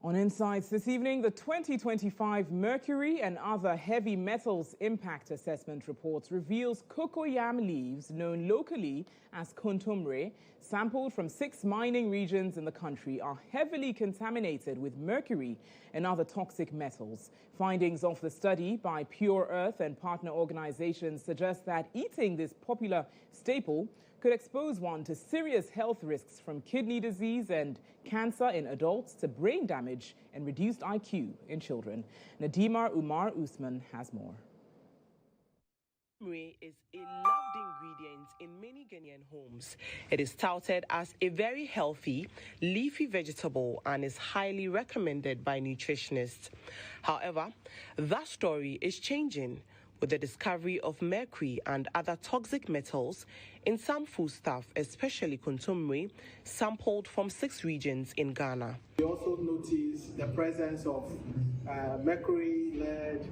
On Insights this evening, the 2025 Mercury and other heavy metals impact assessment reports reveals cocoyam leaves, known locally as contumre, sampled from 6 mining regions in the country, are heavily contaminated with mercury and other toxic metals. Findings of the study by Pure Earth and partner organizations suggest that eating this popular staple could expose one to serious health risks, from kidney disease and cancer in adults to brain damage and reduced IQ in children. Nadima Umar Usman has more. Mercury is a loved ingredient in many Ghanaian homes. It is touted as a very healthy, leafy vegetable and is highly recommended by nutritionists. However, that story is changing with the discovery of mercury and other toxic metals in some foodstuff, especially contumely, sampled from 6 regions in Ghana. We also noticed the presence of mercury, lead,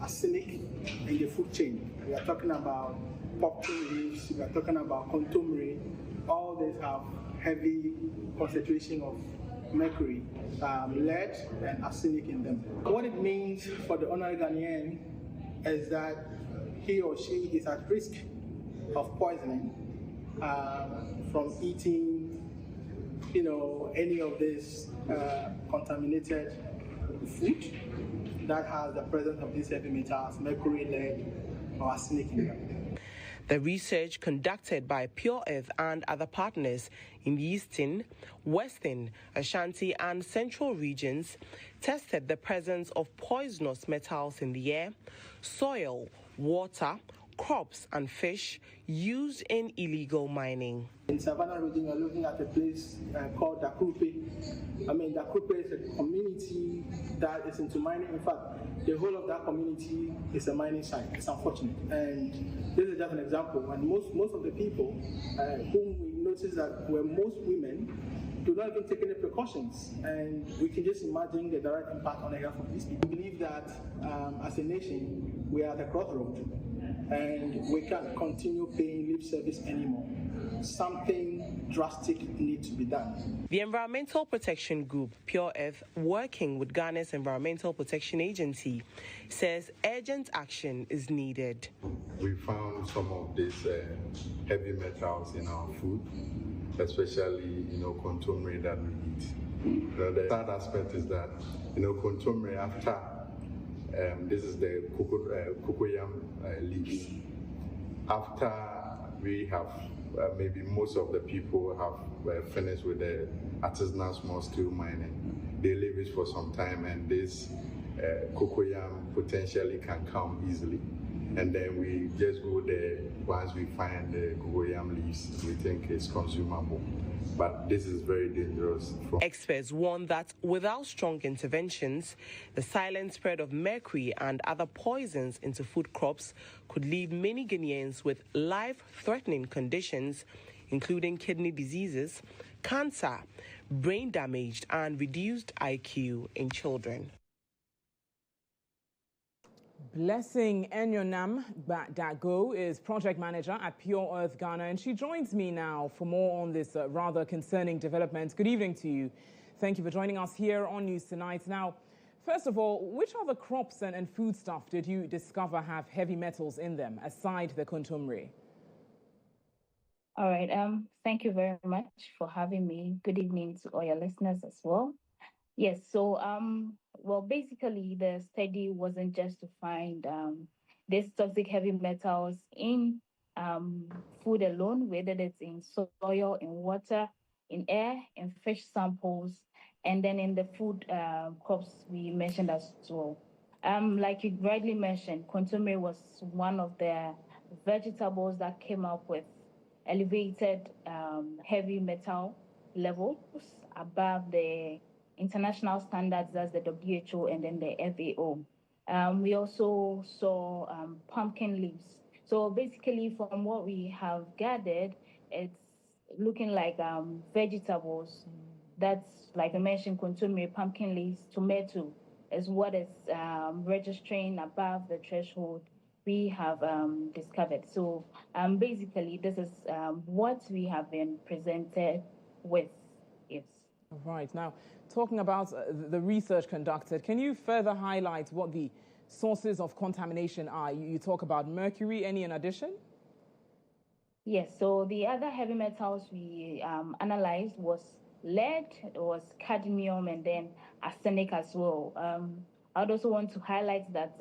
arsenic in the food chain. We are talking about pumpkin leaves, we are talking about contumely. All these have heavy concentration of mercury, lead, and arsenic in them. What it means for the ordinary Ghanaian is that he or she is at risk of poisoning from eating, any of this contaminated food that has the presence of these heavy metals, mercury, lead, or arsenic in them. The research conducted by Pure Earth and other partners in the Eastern, Western, Ashanti and Central regions tested the presence of poisonous metals in the air, soil, water, crops and fish used in illegal mining. In Savannah region, we're looking at a place called Dakrupe. Dakrupe is a community that is into mining. In fact, the whole of that community is a mining site. It's unfortunate. And this is just an example. And most of the people whom we noticed that were most women do not even take any precautions. And we can just imagine the direct impact on the health of these people. We believe that as a nation, we are at a crossroad. And we can't continue paying lip service anymore. Something drastic needs to be done. The environmental protection group Pure Earth, working with Ghana's Environmental Protection Agency, says urgent action is needed. We found some of these heavy metals in our food, especially contumely that we eat. The third aspect is that contumely, after this is the cocoyam leaves. After we have, maybe most of the people have finished with the artisanal small-scale mining, they leave it for some time, and this cocoyam potentially can come easily. And then we just go there once we find the cocoyam leaves we think it's consumable. But this is very dangerous. Experts warn that without strong interventions, the silent spread of mercury and other poisons into food crops could leave many Ghanaians with life-threatening conditions, including kidney diseases, cancer, brain damage, and reduced IQ in children. Blessing Enyonam Dago is project manager at Pure Earth Ghana, and she joins me now for more on this rather concerning development. Good evening to you. Thank you for joining us here on News Tonight. Now, first of all, which other crops and foodstuff did you discover have heavy metals in them, aside the contumely? All right. Thank you very much for having me. Good evening to all your listeners as well. Yes, so basically the study wasn't just to find these toxic heavy metals in food alone, whether it's in soil, in water, in air, in fish samples, and then in the food crops we mentioned as well. Like you rightly mentioned, contumely was one of the vegetables that came up with elevated heavy metal levels above the international standards, as the WHO and then the FAO. We also saw pumpkin leaves. So basically, from what we have gathered, it's looking like vegetables. That's, like I mentioned, contumely, pumpkin leaves, tomato is what is registering above the threshold we have discovered. So basically, this is what we have been presented with. Yes. Right. Now, talking about the research conducted, can you further highlight what the sources of contamination are? You talk about mercury. Any in addition? Yes, so the other heavy metals we analyzed was lead, it was cadmium, and then arsenic as well. I'd also want to highlight that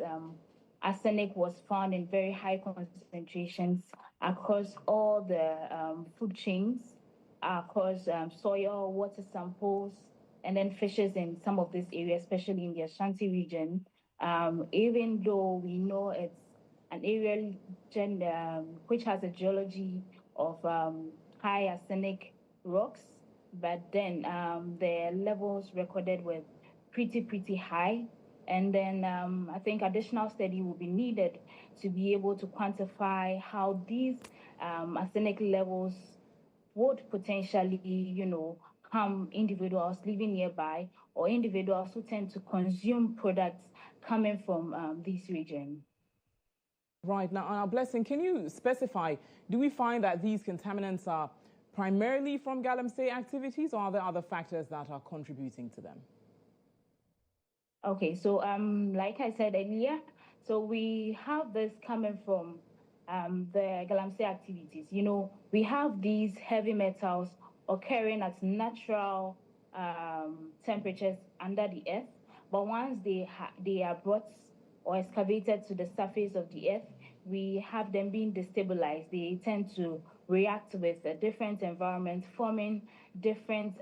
arsenic was found in very high concentrations across all the food chains, across soil, water samples, and then fishes in some of these areas, especially in the Ashanti region. Even though we know it's an area which has a geology of high arsenic rocks, but then the levels recorded were pretty high. And then I think additional study will be needed to be able to quantify how these arsenic levels would potentially, harm individuals living nearby or individuals who tend to consume products coming from this region. Right. Now, Blessing, can you specify, do we find that these contaminants are primarily from galamsey activities, or are there other factors that are contributing to them? Okay, so like I said earlier, so we have this coming from the galamsey activities. We have these heavy metals occurring at natural temperatures under the earth, but once they are brought or excavated to the surface of the earth, we have them being destabilized. They tend to react with a different environment, forming different,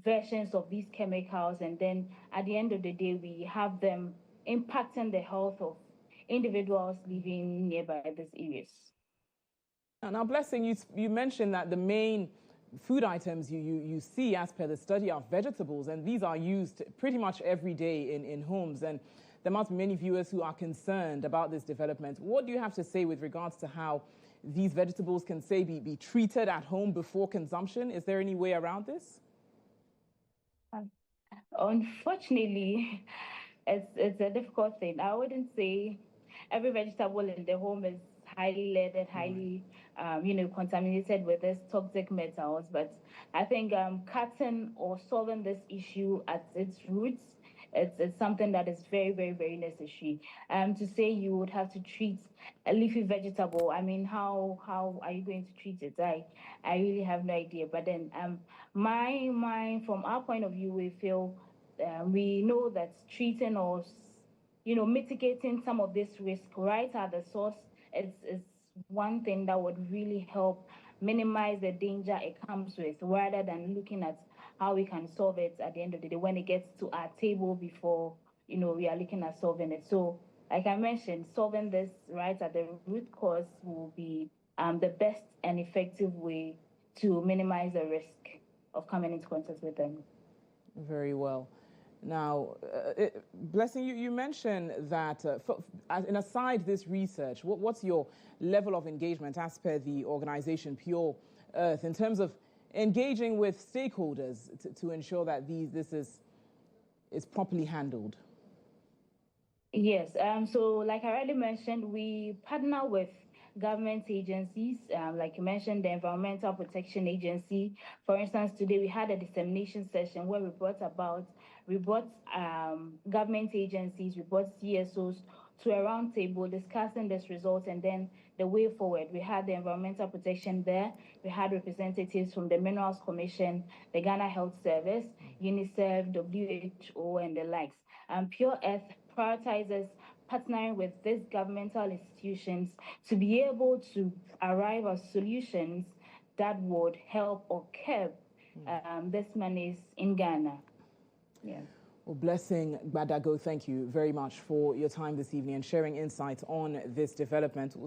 versions of these chemicals. And then at the end of the day, we have them impacting the health of individuals living nearby these areas. Now, Blessing, you mentioned that the main food items you see as per the study are vegetables, and these are used pretty much every day in homes. And there must be many viewers who are concerned about this development. What do you have to say with regards to how these vegetables can, say, be treated at home before consumption? Is there any way around this? Unfortunately, it's a difficult thing. I wouldn't say every vegetable in the home is highly leaded, highly contaminated with these toxic metals. But I think cutting or solving this issue at its roots, it's something that is very necessary. To say you would have to treat a leafy vegetable, I mean, how are you going to treat it? I really have no idea. But then from our point of view, we feel we know that treating or mitigating some of this risk right at the source is one thing that would really help minimize the danger it comes with, rather than looking at how we can solve it at the end of the day when it gets to our table before we are looking at solving it. So like I mentioned, solving this right at the root cause will be the best and effective way to minimize the risk of coming into contact with them. Very well. Now, Blessing, you mentioned that, and aside this research, what's your level of engagement as per the organization Pure Earth in terms of engaging with stakeholders to ensure that this is properly handled? Yes, so like I already mentioned, we partner with government agencies, like you mentioned, the Environmental Protection Agency. For instance, today we had a dissemination session where we brought government agencies, we brought CSOs to a round table discussing this result and then the way forward. We had the environmental protection there. We had representatives from the Minerals Commission, the Ghana Health Service, UNICEF, WHO, and the likes. Pure Earth prioritizes partnering with these governmental institutions to be able to arrive at solutions that would help or curb this menace in Ghana. Yeah. Well, Blessing Gbadago, thank you very much for your time this evening and sharing insights on this development. We'll